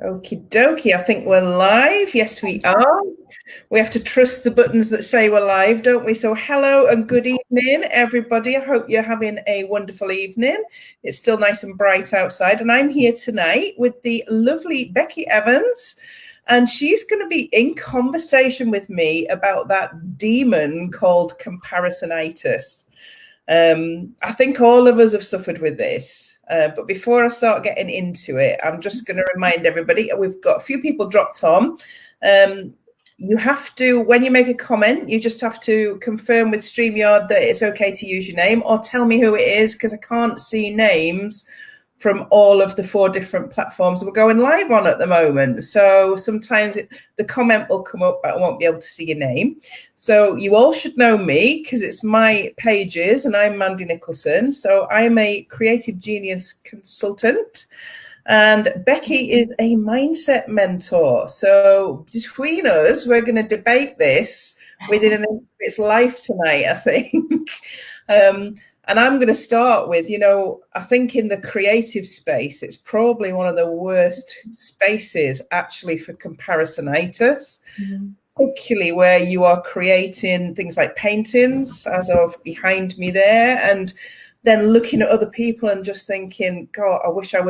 Okie dokie, I think we're live. Yes, we are. We have to trust the buttons that say we're live, don't we? So hello and good evening, everybody. I hope you're having a wonderful evening. It's still nice and bright outside. And I'm here tonight with the lovely Becki Evans. And she's going to be in conversation with me about that demon called comparisonitis. I think all of us have suffered with this. But before I start getting into it, I'm just going to remind everybody, we've got a few people dropped on. You have to, when you make a comment, you just have to confirm with StreamYard that it's okay to use your name, or tell me who it is, because I can't see names from all of the 4 different platforms we're going live on at the moment. So sometimes the comment will come up, but I won't be able to see your name. So you all should know me because it's my pages, and I'm Mandy Nicholson. So I'm a creative genius consultant, and Becki is a mindset mentor. So between us, we're going to debate this within an inch of its life tonight, I think. And I'm going to start with, I think in the creative space, it's probably one of the worst spaces actually for comparisonitis, particularly where you are creating things like paintings, as of behind me there, and then looking at other people and just thinking, God, I wish I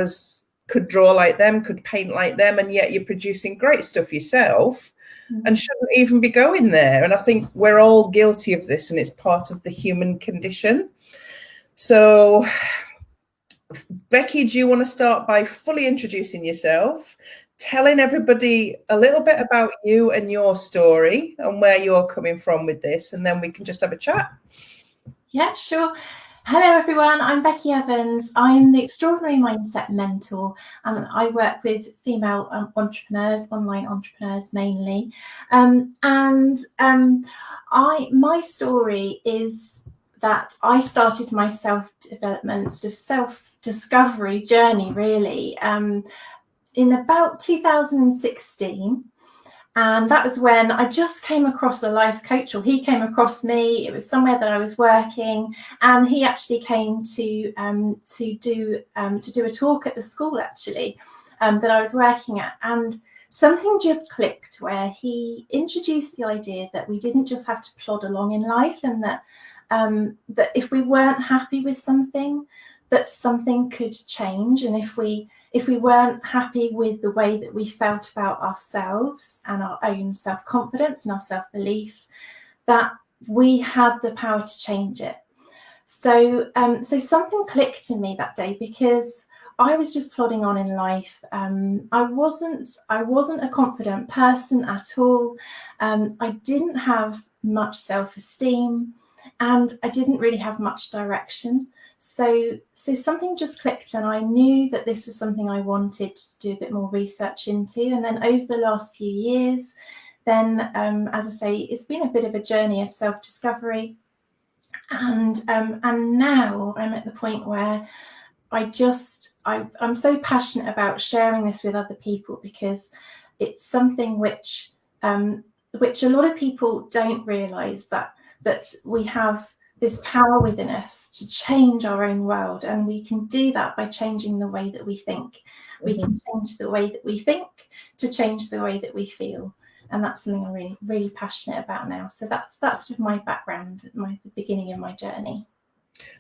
could draw like them, could paint like them, and yet you're producing great stuff yourself and shouldn't even be going there. And I think we're all guilty of this, and it's part of the human condition. So, Becki, do you want to start by fully introducing yourself, telling everybody a little bit about you and your story and where you're coming from with this, and then we can just have a chat? Yeah, sure. Hello, everyone. I'm Becki Evans. I'm the Extraordinary Mindset Mentor, and I work with female entrepreneurs, online entrepreneurs mainly. My story is that I started my self-development, sort of self-discovery journey, really, in about 2016. And that was when I just came across a life coach, or he came across me. It was somewhere that I was working, and he actually came to do a talk at the school, actually, that I was working at. And something just clicked where he introduced the idea that we didn't just have to plod along in life, and that if we weren't happy with something, that something could change. And if we weren't happy with the way that we felt about ourselves and our own self-confidence and our self-belief, that we had the power to change it. So something clicked in me that day, because I was just plodding on in life. I wasn't a confident person at all. I didn't have much self-esteem, and I didn't really have much direction. So something just clicked, and I knew that this was something I wanted to do a bit more research into. And then over the last few years, then, as I say, it's been a bit of a journey of self-discovery. And now I'm at the point where I'm so passionate about sharing this with other people, because it's something which a lot of people don't realize, that we have this power within us to change our own world, and we can do that by changing the way that we think. We can change the way that we think to change the way that we feel, and that's something I'm really, really passionate about now. So that's sort of my background, the beginning of my journey.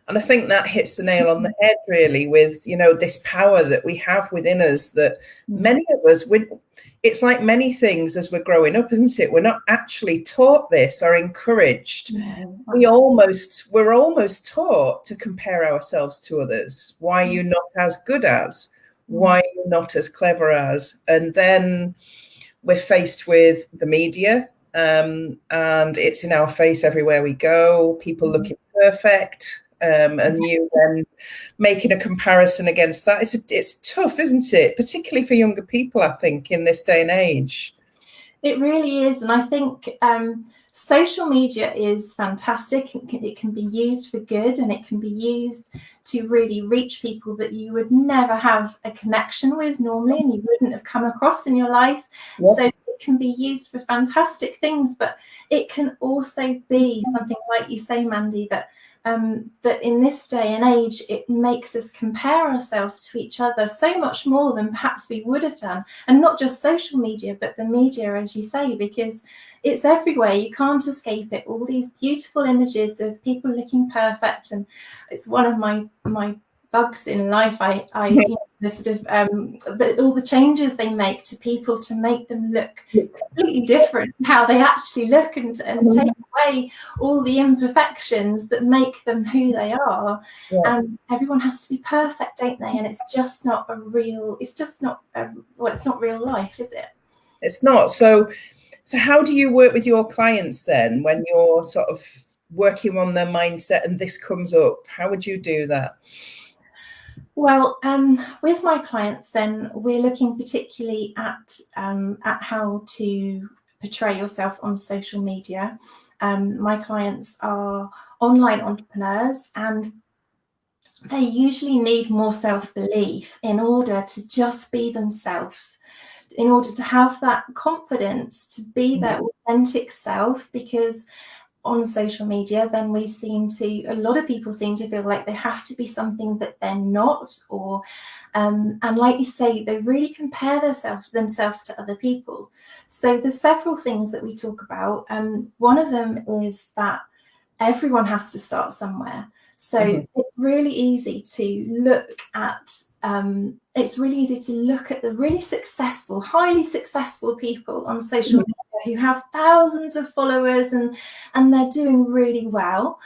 And I think that hits the nail on the head, really, with, this power that we have within us, that many of us, it's like many things as we're growing up, isn't it? We're not actually taught this or encouraged. We're almost taught to compare ourselves to others. Why you're not as good as, why you're not as clever as. And then we're faced with the media, and it's in our face everywhere we go. People looking perfect. And you then making a comparison against that. It's tough, isn't it? Particularly for younger people, I think, in this day and age. It really is. And I think social media is fantastic. It can be used for good, and it can be used to really reach people that you would never have a connection with normally, and you wouldn't have come across in your life. Yep. So it can be used for fantastic things, but it can also be something, like you say, Mandy, that that in this day and age, it makes us compare ourselves to each other so much more than perhaps we would have done. And not just social media, but the media, as you say, because it's everywhere. You can't escape it. All these beautiful images of people looking perfect. And it's one of my bugs in life. I the sort of all the changes they make to people to make them look completely different from how they actually look, and take away all the imperfections that make them who they are. And everyone has to be perfect, don't they? And it's just not real life, is it? It's not. So how do you work with your clients then when you're sort of working on their mindset and this comes up? How would you do that? Well, with my clients, then we're looking particularly at how to portray yourself on social media. My clients are online entrepreneurs, and they usually need more self-belief in order to just be themselves, in order to have that confidence to be their authentic self, because on social media, then a lot of people seem to feel like they have to be something that they're not, or and like you say, they really compare themselves to other people. So there's several things that we talk about. One of them is that everyone has to start somewhere. So it's really easy to look at the really successful, highly successful people on social media who have thousands of followers and they're doing really well.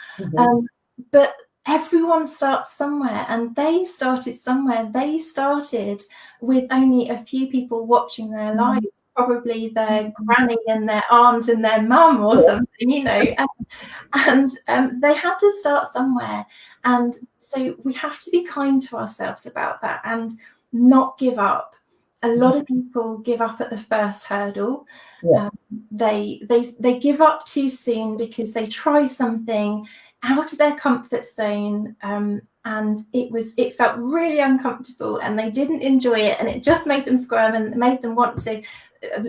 But everyone starts somewhere, and they started somewhere. They started with only a few people watching their lives, probably their granny and their aunt and their mum or something, and they had to start somewhere. And so we have to be kind to ourselves about that and not give up. A lot of people give up at the first hurdle. They give up too soon because they try something out of their comfort zone, and it felt really uncomfortable, and they didn't enjoy it, and it just made them squirm and made them want to.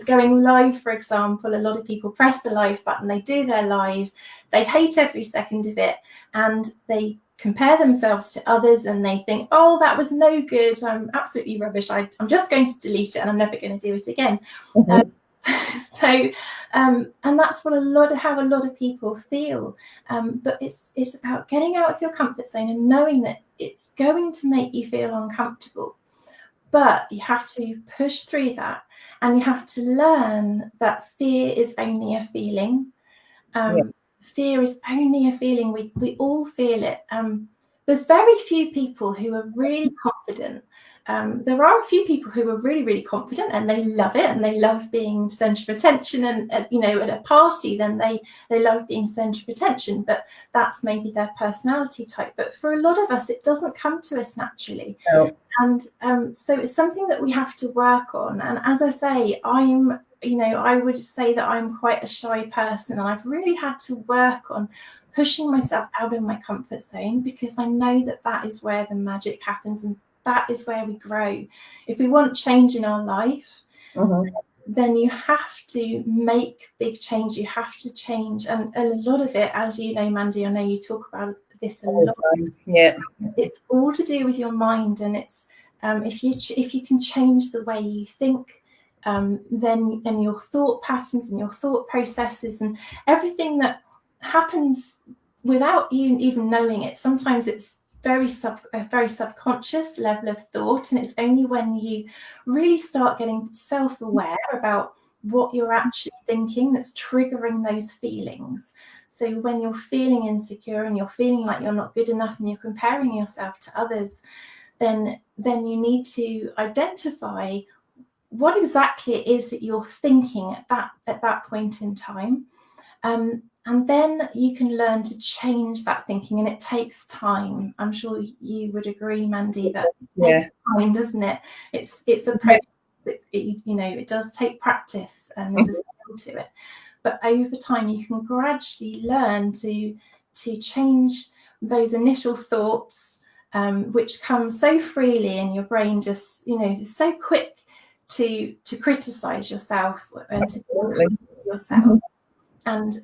Going live, for example, a lot of people press the live button, they do their live, they hate every second of it, and they compare themselves to others, and they think, oh, that was no good, I'm absolutely rubbish, I'm just going to delete it and I'm never going to do it again. And that's how a lot of people feel. But it's about getting out of your comfort zone and knowing that it's going to make you feel uncomfortable, but you have to push through that, and you have to learn that fear is only a feeling. Fear is only a feeling. We all feel it. There's very few people who are really confident. There are a few people who are really, really confident, and they love it, and they love being the centre of attention. And at a party, then they love being centre of attention. But that's maybe their personality type. But for a lot of us, it doesn't come to us naturally. And so it's something that we have to work on. And as I say, I would say that I'm quite a shy person, and I've really had to work on pushing myself out of my comfort zone, because I know that is where the magic happens, and that is where we grow. If we want change in our life, then you have to make big change. You have to change, and a lot of it, as you know, Mandy, I know you talk about this a lot. It's all to do with your mind, and it's if you can change the way you think, then and your thought patterns and your thought processes and everything that happens without you even knowing it. Sometimes it's a very subconscious level of thought, and it's only when you really start getting self-aware about what you're actually thinking that's triggering those feelings. So when you're feeling insecure and you're feeling like you're not good enough and you're comparing yourself to others, then you need to identify what exactly it is that you're thinking at that point in time. And then you can learn to change that thinking, and it takes time. I'm sure you would agree, Mandy, that it takes time, doesn't it? It's a process that, it does take practice, and there's a skill to it. But over time, you can gradually learn to change those initial thoughts, which come so freely, and your brain just, is so quick to criticize yourself and to yourself. And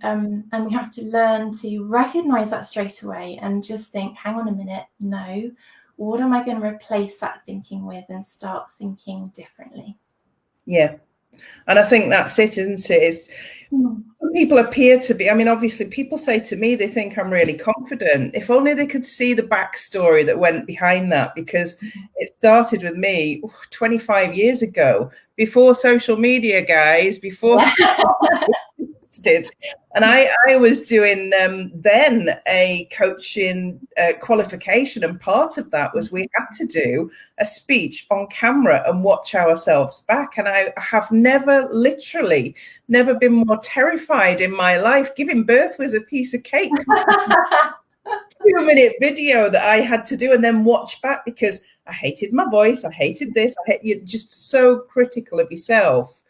we have to learn to recognize that straight away and just think, hang on a minute, no, what am I going to replace that thinking with, and start thinking differently? Yeah. And I think that's it, isn't it? Some people appear to be, I mean, obviously people say to me, they think I'm really confident. If only they could see the backstory that went behind that, because it started with me 25 years ago, before social media, guys, before did. And I was doing then a coaching qualification, and part of that was we had to do a speech on camera and watch ourselves back. And I have literally never been more terrified in my life. Giving birth was a piece of cake. 2-minute video that I had to do and then watch back, because I hated my voice, I hated this, you're just so critical of yourself.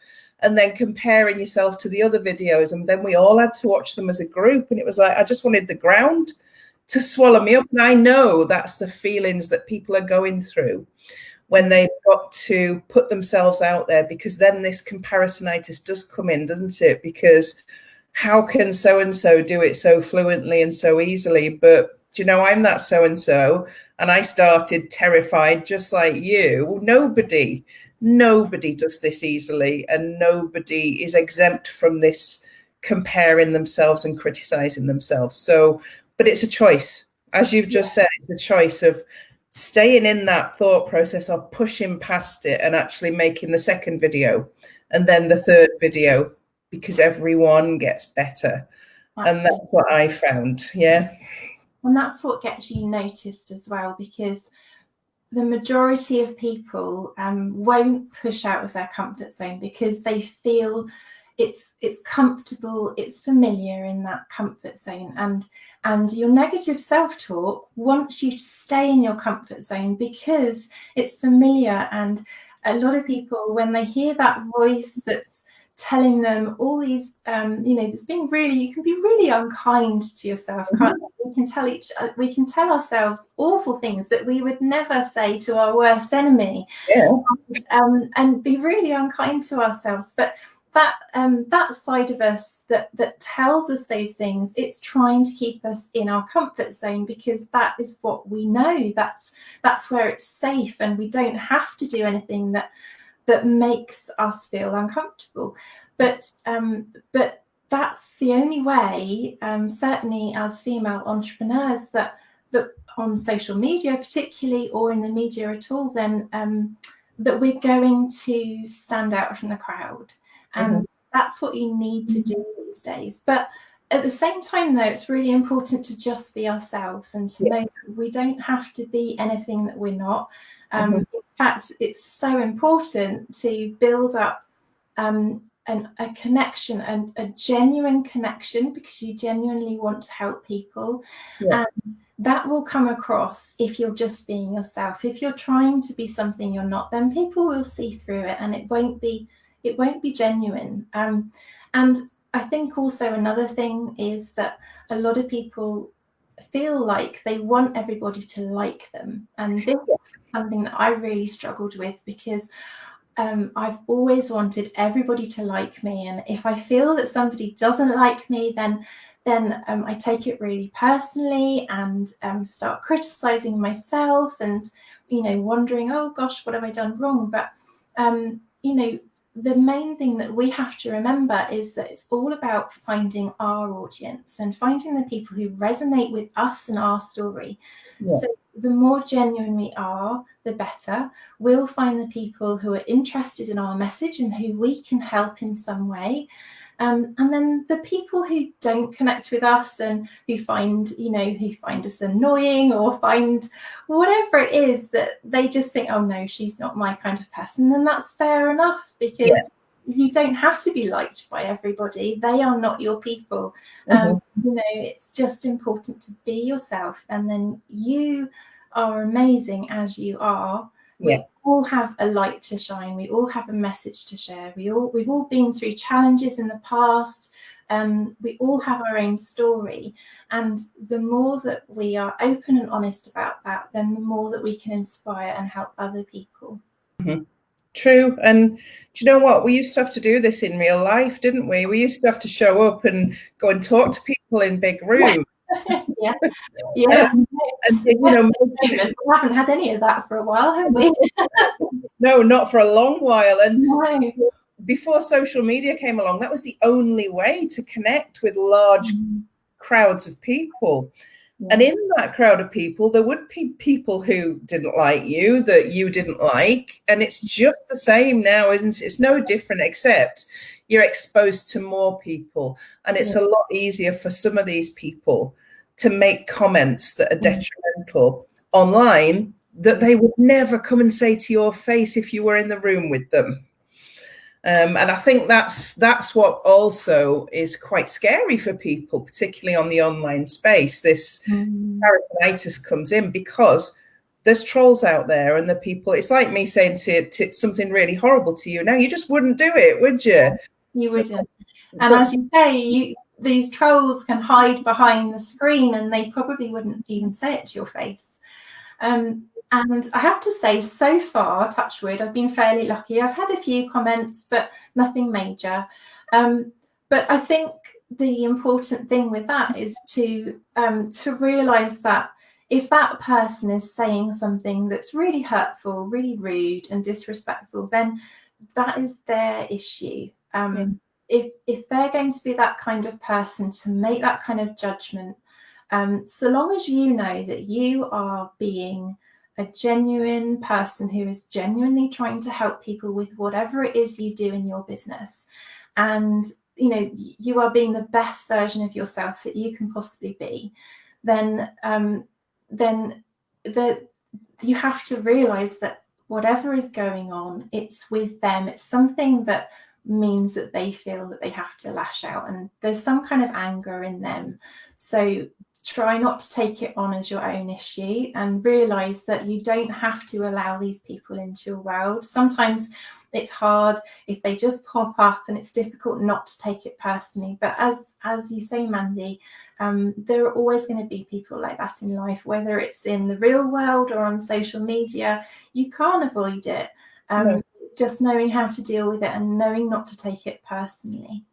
And then comparing yourself to the other videos, and then we all had to watch them as a group, and it was like I just wanted the ground to swallow me up. And I know that's the feelings that people are going through when they've got to put themselves out there, because then this comparisonitis does come in, doesn't it? Because how can so and so do it so fluently and so easily, but do you know, I'm that so and so, and I started terrified just like you. Nobody does this easily, and nobody is exempt from this comparing themselves and criticizing themselves. So, but it's a choice, as you've just said, it's a choice of staying in that thought process or pushing past it and actually making the second video and then the third video, because everyone gets better. And that's what I found. Yeah. And that's what gets you noticed as well, because the majority of people won't push out of their comfort zone because they feel it's comfortable, it's familiar in that comfort zone, and your negative self-talk wants you to stay in your comfort zone because it's familiar. And a lot of people, when they hear that voice that's telling them all these there's been really, you can be really unkind to yourself, can't you? We can tell ourselves awful things that we would never say to our worst enemy. And be really unkind to ourselves. But that side of us that tells us those things, it's trying to keep us in our comfort zone, because that is what we know, that's where it's safe, and we don't have to do anything that makes us feel uncomfortable. But that's the only way, certainly as female entrepreneurs, that on social media particularly, or in the media at all, then that we're going to stand out from the crowd. And that's what you need to do these days. But at the same time, though, it's really important to just be ourselves, and to know that we don't have to be anything that we're not. In fact, it's so important to build up a connection, and a genuine connection, because you genuinely want to help people. And that will come across if you're just being yourself. If you're trying to be something you're not, then people will see through it, and it won't be genuine. And I think also another thing is that a lot of people feel like they want everybody to like them, and this is something that I really struggled with, because I've always wanted everybody to like me, and if I feel that somebody doesn't like me, then I take it really personally, and start criticizing myself, and wondering, oh gosh, what have I done wrong? But the main thing that we have to remember is that it's all about finding our audience and finding the people who resonate with us and our story. So the more genuine we are, the better. We'll find the people who are interested in our message and who we can help in some way. And then the people who don't connect with us, and who find us annoying, or find whatever it is that they just think, oh no, she's not my kind of person, then that's fair enough, because you don't have to be liked by everybody. They are not your people. It's just important to be yourself, and then you are amazing as you are. We all have a light to shine. We all have a message to share. We've all been through challenges in the past. We all have our own story, and the more that we are open and honest about that, then the more that we can inspire and help other people. True. And do you know what? We used to have to do this in real life, didn't we? We used to have to show up and go and talk to people in big rooms. Yeah. Yeah. And you know, we haven't had any of that for a while, have we? no, not for a long while. And No. before social media came along, that was the only way to connect with large crowds of people. Yeah. And in that crowd of people, there would be people who didn't like you, that you didn't like. And it's just the same now, isn't it? It's no different, except you're exposed to more people. And it's a lot easier for some of these people to make comments that are detrimental online that they would never come and say to your face if you were in the room with them. And I think that's what also is quite scary for people, particularly on the online space. This comparisonitis comes in because there's trolls out there, and the people. It's like me saying to something really horrible to you. Now you just wouldn't do it, would you? You wouldn't. And as you say, these trolls can hide behind the screen, and they probably wouldn't even say it to your face. And I have to say, so far, touch wood, I've been fairly lucky. I've had a few comments, but nothing major. But I think the important thing with that is to realise that if that person is saying something that's really hurtful, really rude and disrespectful, then that is their issue. If they're going to be that kind of person to make that kind of judgment, so long as you know that you are being a genuine person who is genuinely trying to help people with whatever it is you do in your business, and you know you are being the best version of yourself that you can possibly be, then you have to realize that whatever is going on, it's with them. It's something that means that they feel that they have to lash out, and there's some kind of anger in them. So try not to take it on as your own issue, and realize that you don't have to allow these people into your world. Sometimes it's hard if they just pop up, and it's difficult not to take it personally. But as you say, Mandy, there are always going to be people like that in life, whether it's in the real world or on social media. You can't avoid it. No. Just knowing how to deal with it and knowing not to take it personally.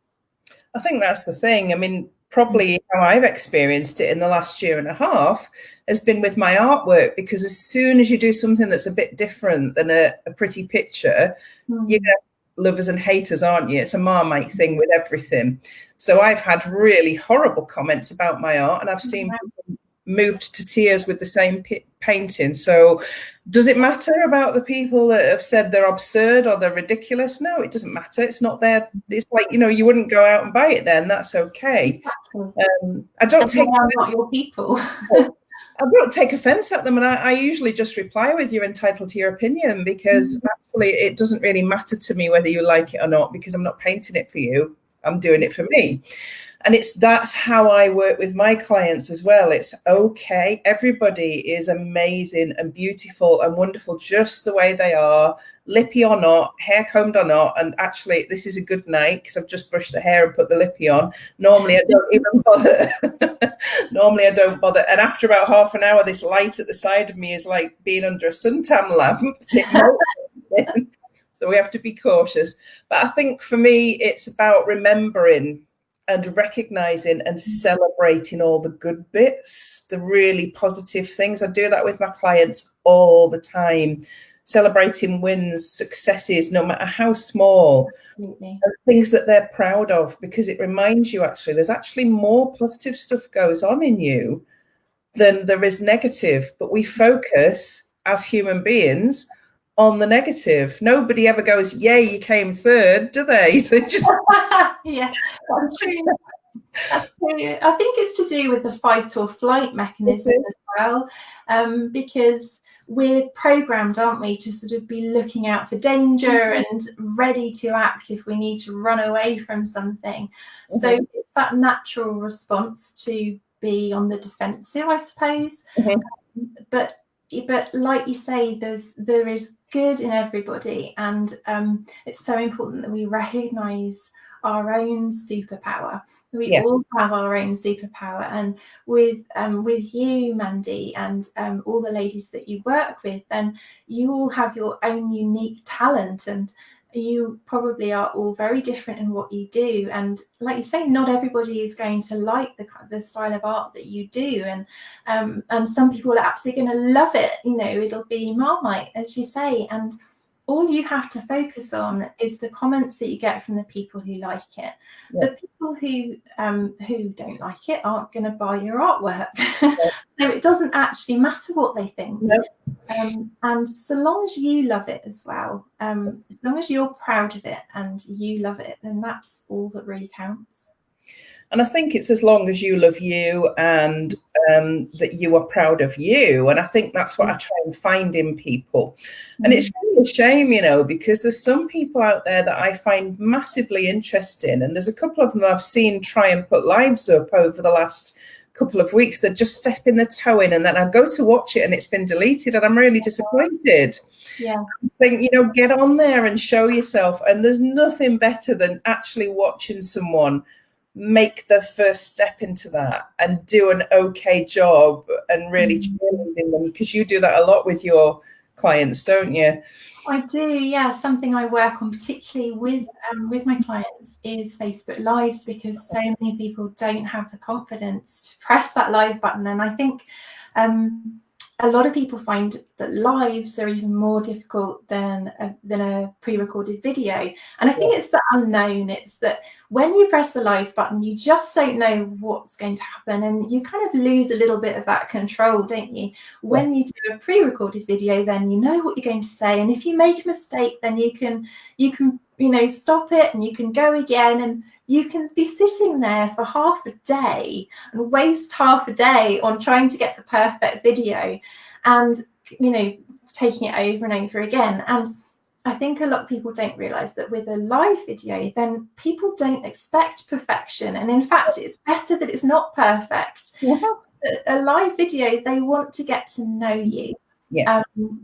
I think that's the thing. I mean, probably how I've experienced it in the last year and a half has been with my artwork, because as soon as you do something that's a bit different than a pretty picture, you're going to have lovers and haters, aren't you? It's a Marmite thing with everything. So I've had really horrible comments about my art, and I've seen people moved to tears with the same painting. So does it matter about the people that have said they're absurd or they're ridiculous? No, it doesn't matter. It's not there. It's like, you know, you wouldn't go out and buy it then. That's okay. I don't take not your people. I don't take offense at them, and I usually just reply with, you're entitled to your opinion, because actually it doesn't really matter to me whether you like it or not, because I'm not painting it for you. I'm doing it for me. And that's how I work with my clients as well. It's okay. Everybody is amazing and beautiful and wonderful just the way they are, lippy or not, hair combed or not. And actually, this is a good night because I've just brushed the hair and put the lippy on. Normally, I don't even bother. Normally, I don't bother. And after about half an hour, this light at the side of me is like being under a suntan lamp. So we have to be cautious. But I think for me, it's about remembering and recognizing and celebrating all the good bits, the really positive things. I do that with my clients all the time, celebrating wins, successes, no matter how small, and things that they're proud of, because it reminds you actually there's actually more positive stuff goes on in you than there is negative. But we focus as human beings on the negative. Nobody ever goes, yay, you came third, do they? They just yeah, that's true. That's true. I think it's to do with the fight or flight mechanism as well, because we're programmed, aren't we, to sort of be looking out for danger and ready to act if we need to run away from something. So it's that natural response to be on the defensive, I suppose. But like you say, there is good in everybody, and it's so important that we recognize our own superpower. We all have our own superpower, and with you, Mandy, and all the ladies that you work with, then you all have your own unique talent, and you probably are all very different in what you do. And like you say, not everybody is going to like the style of art that you do, and some people are absolutely going to love it. You know, it'll be Marmite, as you say, and all you have to focus on is the comments that you get from the people who like it. The people who don't like it aren't going to buy your artwork. So it doesn't actually matter what they think. And so long as you love it as well, as long as you're proud of it and you love it, then that's all that really counts. And I think it's as long as you love you and that you are proud of you. And I think that's what I try and find in people. And it's really a shame, you know, because there's some people out there that I find massively interesting. And there's a couple of them I've seen try and put lives up over the last couple of weeks. They're just stepping the toe in, and then I go to watch it and it's been deleted, and I'm really disappointed. I think, you know, get on there and show yourself. And there's nothing better than actually watching someone make the first step into that and do an okay job and really cheerleading them, because you do that a lot with your clients, don't you? I do, yeah. Something I work on particularly with my clients is Facebook Lives, because so many people don't have the confidence to press that live button. And I think a lot of people find that lives are even more difficult than a pre-recorded video. And I think it's the unknown. It's that when you press the live button, you just don't know what's going to happen, and you kind of lose a little bit of that control, don't you? When you do a pre-recorded video, then you know what you're going to say, and if you make a mistake, then you can you know, stop it, and you can go again, and you can be sitting there for half a day and waste half a day on trying to get the perfect video, and, you know, taking it over and over again. And I think a lot of people don't realize that with a live video, then people don't expect perfection. And in fact, it's better that it's not perfect. A live video, they want to get to know you.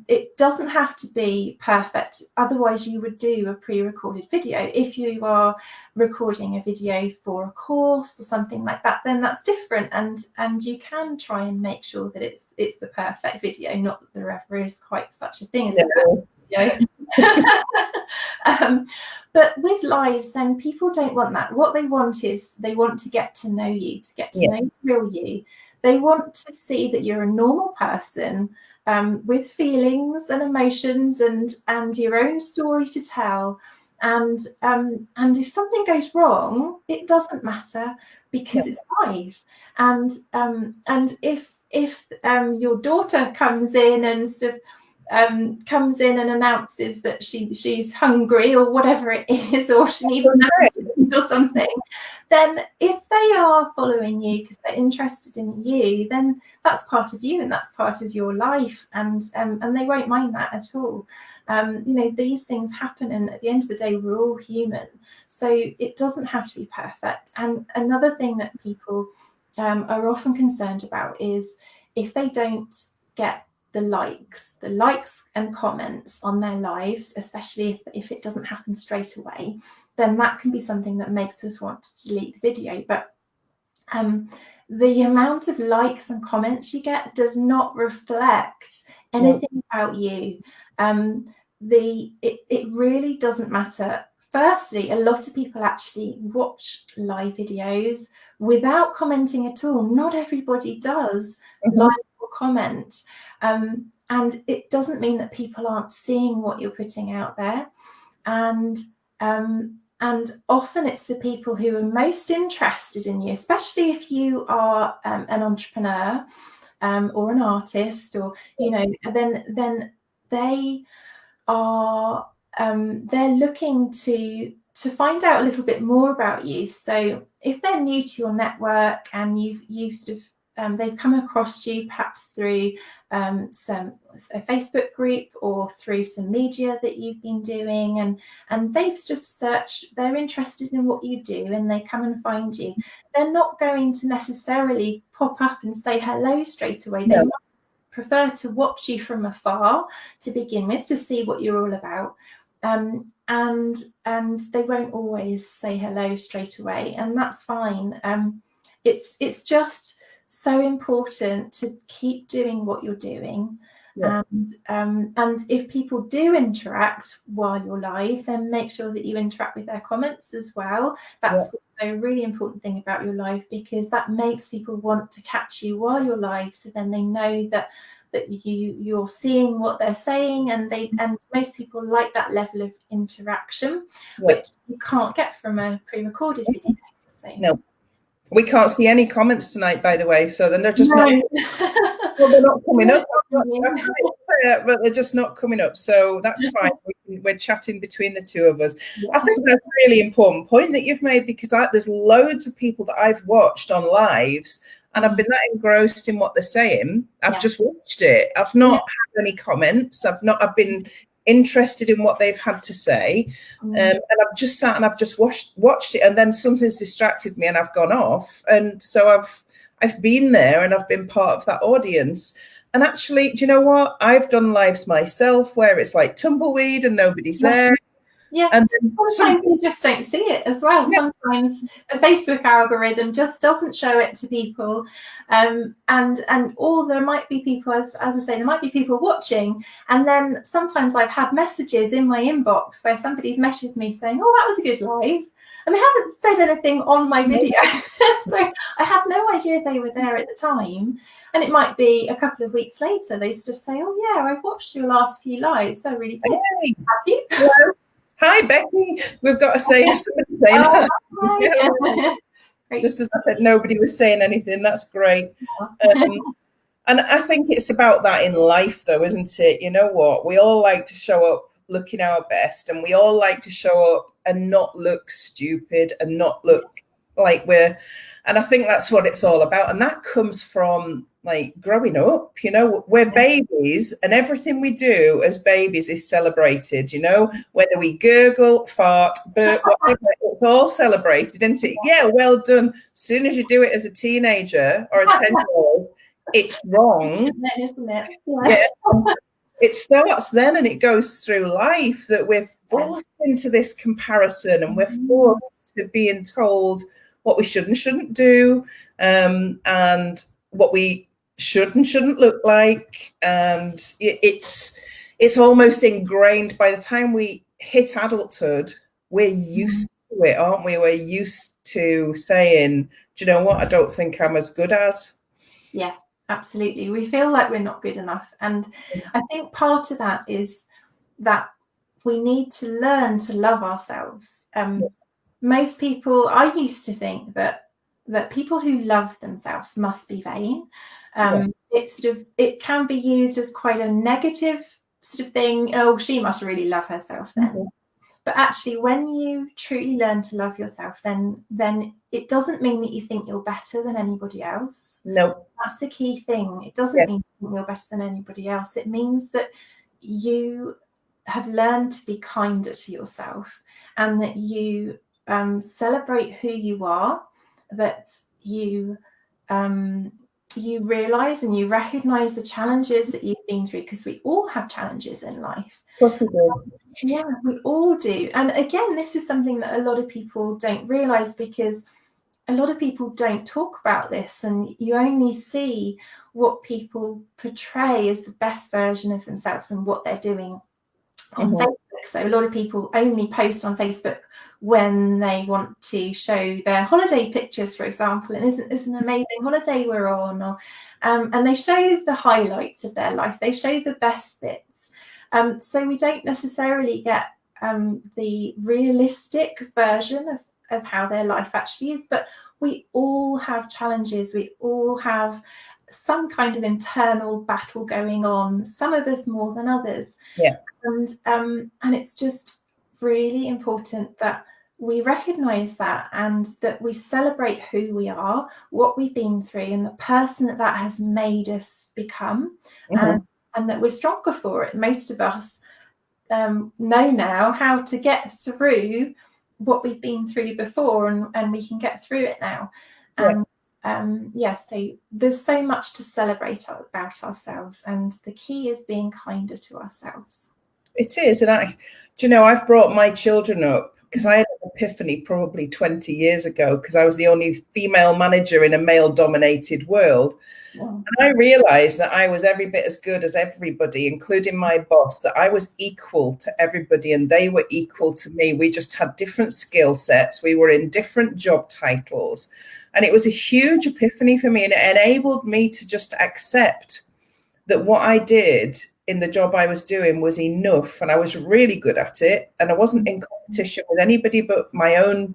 It doesn't have to be perfect. Otherwise, you would do a pre-recorded video. If you are recording a video for a course or something like that, then that's different, and you can try and make sure that it's the perfect video. Not that there ever is quite such a thing as a perfect video. But with lives, then people don't want that. What they want is they want to get to know you, to get to know the real you. They want to see that you're a normal person, with feelings and emotions and your own story to tell. And if something goes wrong, it doesn't matter, because it's live. And if your daughter comes in and sort of comes in and announces that she's hungry or whatever it is, or she needs or something, then if they are following you because they're interested in you, then that's part of you and that's part of your life, and they won't mind that at all. You know, these things happen, and at the end of the day, we're all human, so it doesn't have to be perfect. And another thing that people are often concerned about is if they don't get the likes and comments on their lives, especially if it doesn't happen straight away, then that can be something that makes us want to delete the video. But the amount of likes and comments you get does not reflect anything about you. It really doesn't matter. Firstly, a lot of people actually watch live videos without commenting at all. Not everybody does like or comment. And it doesn't mean that people aren't seeing what you're putting out there. And often it's the people who are most interested in you, especially if you are an entrepreneur or an artist, or, you know, then they are they're looking to find out a little bit more about you. So if they're new to your network and you've sort of they've come across you perhaps through a Facebook group or through some media that you've been doing, and they've sort of searched, they're interested in what you do, and they come and find you. They're not going to necessarily pop up and say hello straight away. They might prefer to watch you from afar to begin with, to see what you're all about. And they won't always say hello straight away, and that's fine. It's just so important to keep doing what you're doing. Yeah. And if people do interact while you're live, then make sure that you interact with their comments as well. That's a really important thing about your live, because that makes people want to catch you while you're live, so then they know that you're seeing what they're saying, and most people like that level of interaction, which you can't get from a pre-recorded video. So. No, we can't see any comments tonight, by the way, so they're just not. Well, they're not coming up, but they're just not coming up. So that's fine. We're chatting between the two of us. Yeah. I think that's a really important point that you've made, because there's loads of people that I've watched on lives, and I've been that engrossed in what they're saying. I've just watched it. I've not had any comments. I've been interested in what they've had to say, and I've just sat and I've just watched it, and then something's distracted me and I've gone off, and so I've been there and I've been part of that audience. And actually, do you know what? I've done lives myself where it's like tumbleweed and nobody's there. Yeah, and sometimes you just don't see it as well. Yeah. Sometimes the Facebook algorithm just doesn't show it to people, or there might be people, as I say, there might be people watching, and then sometimes I've had messages in my inbox where somebody's messaged me saying, "Oh, that was a good live," and they haven't said anything on my video, so I had no idea they were there at the time. And it might be a couple of weeks later they just say, "Oh yeah, I've watched your last few lives. They're really good." Hey. Have you? Yeah. Hi, Becki. We've got to say something. Just as I said, nobody was saying anything. That's great. And I think it's about that in life, though, isn't it? You know what? We all like to show up looking our best, and we all like to show up and not look stupid and not look like and I think that's what it's all about. And that comes from like growing up, you know, we're babies, and everything we do as babies is celebrated, you know, whether we gurgle, fart, burp, whatever, it's all celebrated, isn't it? Yeah, well done. As soon as you do it as a teenager or a 10-year-old, it's wrong. Isn't it? Yeah. It starts then, and it goes through life that we're forced into this comparison, and we're forced to being told what we should and shouldn't do, and what we should and shouldn't look like. And it's almost ingrained. By the time we hit adulthood, we're used to it, aren't we? We're used to saying, do you know what? I don't think I'm as good as. Yeah, absolutely. We feel like we're not good enough. And I think part of that is that we need to learn to love ourselves. Most people, I used to think that people who love themselves must be vain. It can be used as quite a negative sort of thing. Oh, she must really love herself then. But actually, when you truly learn to love yourself, then it doesn't mean that you think you're better than anybody else. No. That's the key thing. It doesn't mean you're better than anybody else. It means that you have learned to be kinder to yourself, and that you celebrate who you are, that you realize and you recognize the challenges that you've been through, because we all have challenges in life. Of course we do. Yeah, we all do. And again, this is something that a lot of people don't realize, because a lot of people don't talk about this, and you only see what people portray as the best version of themselves and what they're doing on Facebook. So a lot of people only post on Facebook when they want to show their holiday pictures, for example, and isn't this an amazing holiday we're on, or and they show the highlights of their life, they show the best bits, so we don't necessarily get the realistic version of how their life actually is. But we all have challenges, we all have some kind of internal battle going on, some of us more than others. And it's just really important that we recognize that, and that we celebrate who we are, what we've been through, and the person that has made us become, and that we're stronger for it. Most of us know now how to get through what we've been through before, and we can get through it now. So there's so much to celebrate about ourselves, and the key is being kinder to ourselves. It is. And I've brought my children up because I had an epiphany probably 20 years ago, because I was the only female manager in a male dominated world. Yeah. And I realized that I was every bit as good as everybody, including my boss, that I was equal to everybody and they were equal to me. We just had different skill sets. We were in different job titles. And it was a huge epiphany for me, and it enabled me to just accept that what I did in the job I was doing was enough, and I was really good at it, and I wasn't in competition with anybody but my own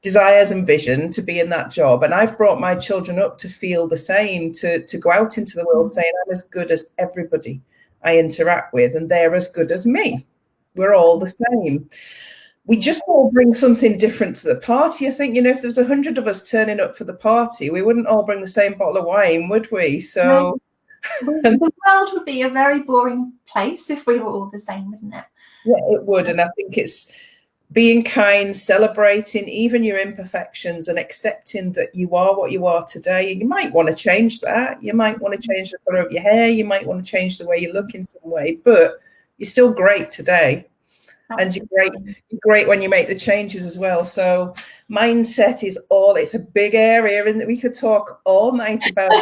desires and vision to be in that job. And I've brought my children up to feel the same, to go out into the world saying I'm as good as everybody I interact with, and they're as good as me. We're all the same. We just all bring something different to the party. I think, if there was 100 of us turning up for the party, we wouldn't all bring the same bottle of wine, would we? So the world would be a very boring place if we were all the same, wouldn't it? Yeah, it would. And I think it's being kind, celebrating even your imperfections, and accepting that you are what you are today. And you might want to change that. You might want to change the color of your hair. You might want to change the way you look in some way, but you're still great today. Absolutely. And you're great when you make the changes as well. So mindset is it's a big area, and that we could talk all night about.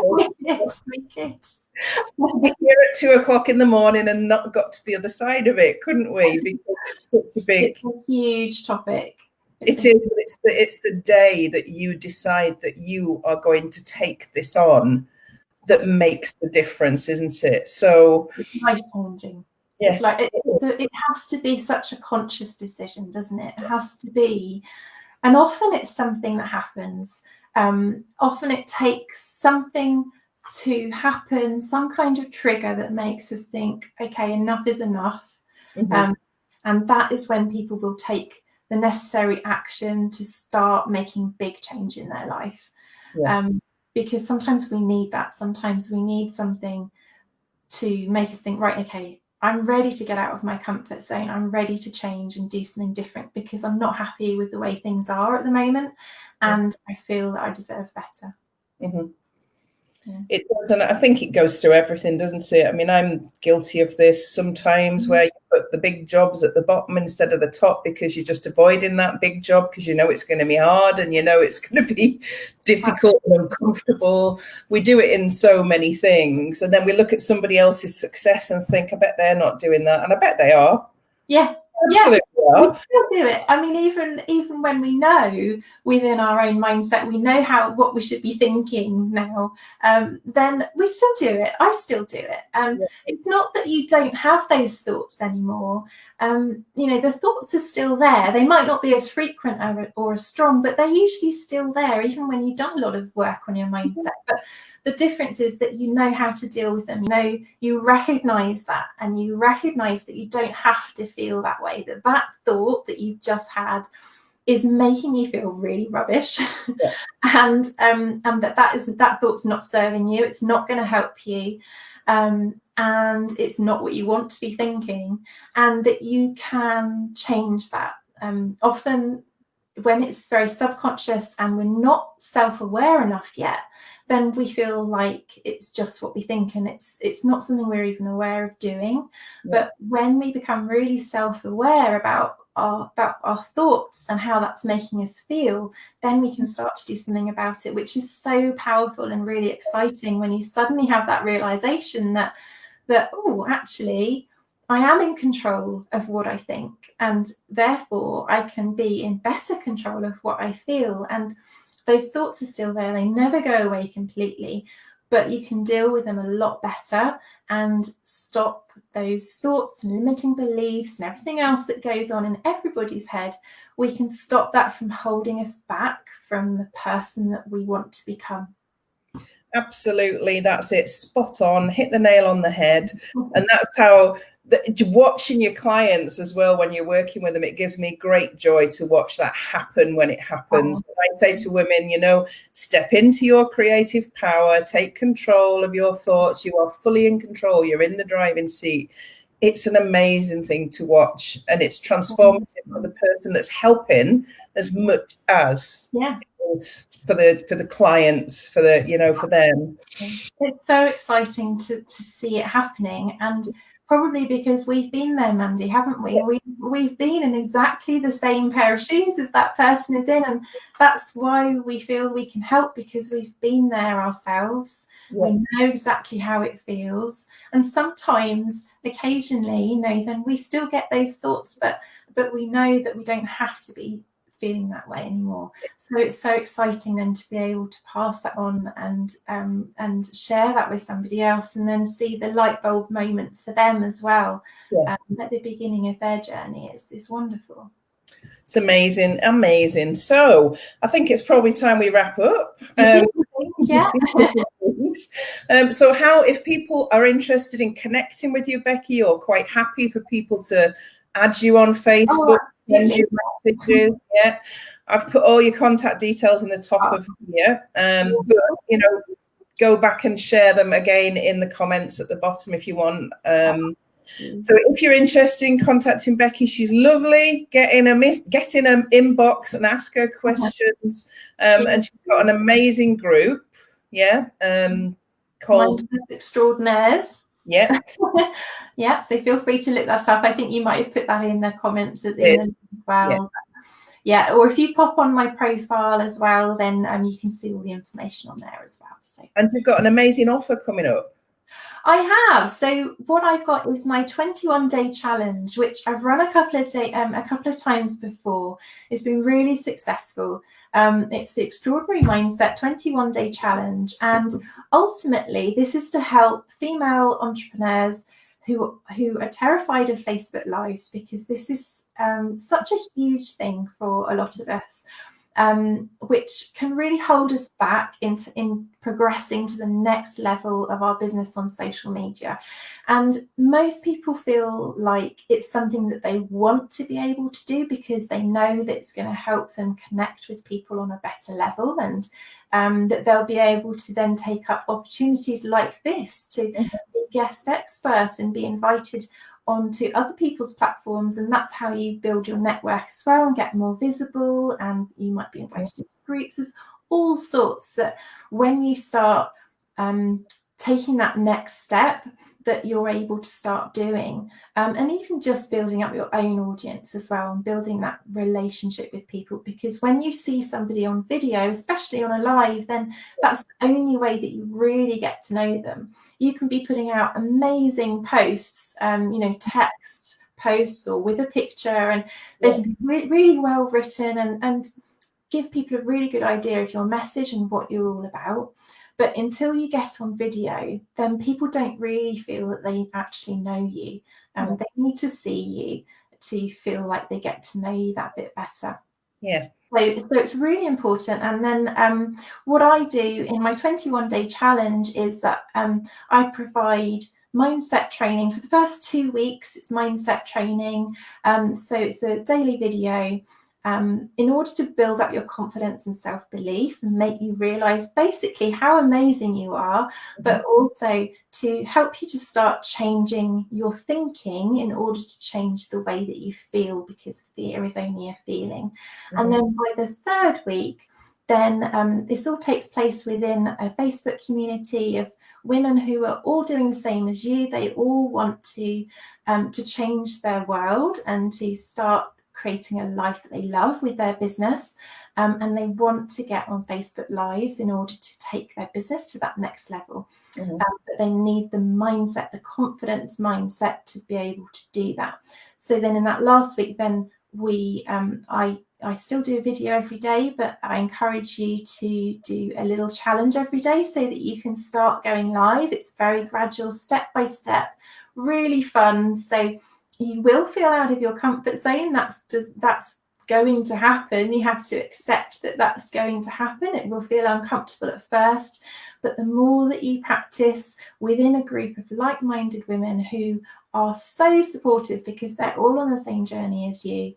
Yes, we could. We'd be here at 2 o'clock in the morning and not got to the other side of it, couldn't we? Because it's such a big, it's a huge topic. It's the day that you decide that you are going to take this on that makes the difference, isn't it? So it's life-changing. Yeah. It's like it has to be such a conscious decision, doesn't it? It has to be. And often it's something that happens. Often it takes something to happen, some kind of trigger that makes us think, okay, enough is enough. Mm-hmm. And that is when people will take the necessary action to start making big change in their life. Yeah. Because sometimes we need that. Sometimes we need something to make us think, right, okay, I'm ready to get out of my comfort zone. I'm ready to change and do something different, because I'm not happy with the way things are at the moment, and I feel that I deserve better. Mm-hmm. Yeah. It does, and I think it goes through everything, doesn't it? I mean, I'm guilty of this sometimes, where you put the big jobs at the bottom instead of the top, because you're just avoiding that big job because it's going to be hard, and it's going to be difficult and uncomfortable. We do it in so many things, and then we look at somebody else's success and think, I bet they're not doing that, and I bet they are. Yeah. Absolutely. Yeah, we still do it. I mean, even when we know within our own mindset, we know what we should be thinking now, then we still do it. I still do it. It's not that you don't have those thoughts anymore. The thoughts are still there. They might not be as frequent or as strong, but they're usually still there, even when you've done a lot of work on your mindset. But the difference is that you know how to deal with them. You recognize that, and you recognize that you don't have to feel that way, that thought that you've just had is making you feel really rubbish. Yeah. and that thought's not serving you. It's not going to help you. And it's not what you want to be thinking, and that you can change that. Often when it's very subconscious and we're not self-aware enough yet, then we feel like it's just what we think, and it's not something we're even aware of doing. Yeah. But when we become really self-aware about our thoughts and how that's making us feel, then we can start to do something about it, which is so powerful and really exciting when you suddenly have that realization that oh, actually, I am in control of what I think, and therefore I can be in better control of what I feel. And those thoughts are still there. They never go away completely, but you can deal with them a lot better and stop those thoughts and limiting beliefs and everything else that goes on in everybody's head. We can stop that from holding us back from the person that we want to become. Absolutely, that's it. Spot on, hit the nail on the head. And that's how watching your clients as well, when you're working with them, it gives me great joy to watch that happen when it happens. But I say to women, step into your creative power, take control of your thoughts. You are fully in control. You're in the driving seat. It's an amazing thing to watch, and it's transformative for the person that's helping as much as it is for the clients, for the for them. It's so exciting to see it happening, and probably because we've been there, Mandy, haven't we? We've been in exactly the same pair of shoes as that person is in, and that's why we feel we can help, because we've been there ourselves. We know exactly how it feels, and sometimes, occasionally, then we still get those thoughts, but we know that we don't have to be feeling that way anymore. So it's so exciting then to be able to pass that on and share that with somebody else, and then see the light bulb moments for them as well at the beginning of their journey. It's wonderful. It's amazing. So I think it's probably time we wrap up. Yeah. So how, if people are interested in connecting with you, Becki, or quite happy for people to add you on Facebook, send you messages, I've put all your contact details in the top of here, but go back and share them again in the comments at the bottom if you want. So if you're interested in contacting Becki, she's lovely. Get in her inbox and ask her questions. And she's got an amazing group, called Extraordinaires. Yeah. So feel free to look that up. I think you might have put that in the comments at the end as well. Yeah, or if you pop on my profile as well, then you can see all the information on there as well. So, and you've got an amazing offer coming up. I have. So what I've got is my 21-day challenge, which I've run a couple of times before. It's been really successful. It's the Extraordinary Mindset 21-day challenge, and ultimately this is to help female entrepreneurs who are terrified of Facebook Lives, because this is such a huge thing for a lot of us. Which can really hold us back in progressing to the next level of our business on social media. And most people feel like it's something that they want to be able to do because they know that it's going to help them connect with people on a better level, and that they'll be able to then take up opportunities like this to be a guest expert and be invited onto other people's platforms, and that's how you build your network as well and get more visible, and you might be invited to groups. There's all sorts that when you start taking that next step, that you're able to start doing, and even just building up your own audience as well, and building that relationship with people, because when you see somebody on video, especially on a live, then that's the only way that you really get to know them. You can be putting out amazing posts, text posts or with a picture, and they can be really well written and give people a really good idea of your message and what you're all about. But until you get on video, then people don't really feel that they actually know you. They need to see you to feel like they get to know you that bit better. So it's really important. And then what I do in my 21-day challenge is that I provide mindset training for the first 2 weeks. It's mindset training. So it's a daily video. In order to build up your confidence and self-belief and make you realize basically how amazing you are, but also to help you to start changing your thinking in order to change the way that you feel, because fear is only a feeling. And then by the 3rd week, then this all takes place within a Facebook community of women who are all doing the same as you. They all want to change their world and to start creating a life that they love with their business, and they want to get on Facebook Lives in order to take their business to that next level. But they need the mindset, the confidence mindset, to be able to do that. So then in that last week, then I still do a video every day, but I encourage you to do a little challenge every day so that you can start going live. It's very gradual, step by step, really fun. So you will feel out of your comfort zone. That's going to happen. You have to accept that that's going to happen. It will feel uncomfortable at first, but the more that you practice within a group of like-minded women who are so supportive because they're all on the same journey as you,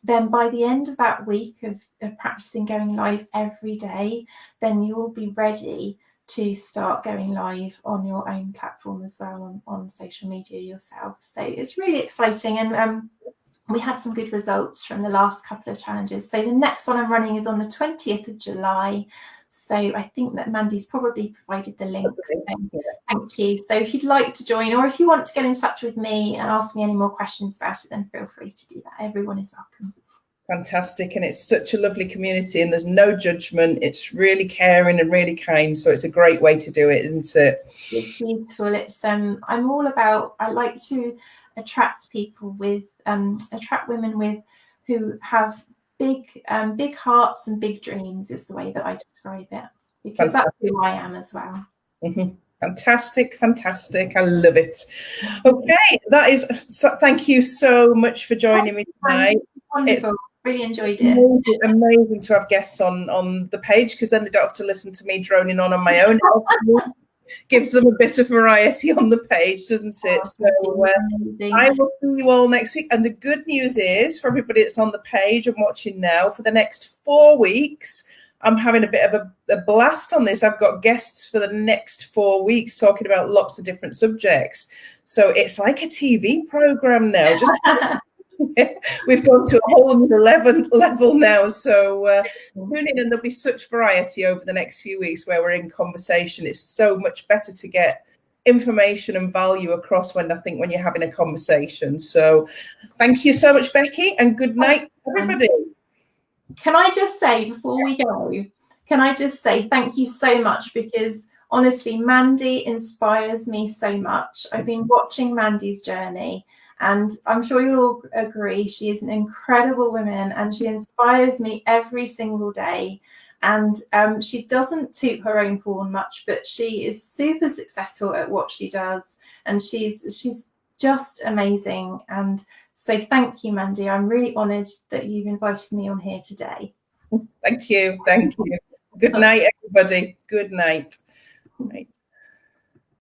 then by the end of that week of practicing going live every day, then you'll be ready to start going live on your own platform as well, on social media yourself. So it's really exciting. And we had some good results from the last couple of challenges. So the next one I'm running is on the 20th of July. So I think that Mandy's probably provided the link. So thank you. So if you'd like to join, or if you want to get in touch with me and ask me any more questions about it, then feel free to do that. Everyone is welcome. Fantastic. And it's such a lovely community, and there's no judgment. It's really caring and really kind. So it's a great way to do it, isn't it? It's beautiful. It's I'm all about, I like to attract people with attract women with who have big hearts and big dreams, is the way that I describe it, because that's who I am as well. Mm-hmm. Fantastic. I love it. Okay, that is, thank you so much for joining me tonight. Wonderful. Really enjoyed it. Amazing to have guests on the page, because then they don't have to listen to me droning on my own. Gives them a bit of variety on the page, doesn't it? So I will see you all next week. And the good news is, for everybody that's on the page and watching now, for the next 4 weeks, I'm having a bit of a blast on this. I've got guests for the next 4 weeks talking about lots of different subjects. So it's like a TV program now. Just we've gone to a whole new level now. So tune in, and there'll be such variety over the next few weeks where we're in conversation. It's so much better to get information and value across when you're having a conversation. So thank you so much, Becki, and good night, everybody. Can I just say, before we go, thank you so much, because honestly, Mandy inspires me so much. I've been watching Mandy's journey, and I'm sure you'll all agree, she is an incredible woman, and she inspires me every single day. And she doesn't toot her own horn much, but she is super successful at what she does, and she's just amazing. And so thank you, Mandy. I'm really honoured that you've invited me on here today. Thank you. Good night, everybody. Good night. Right.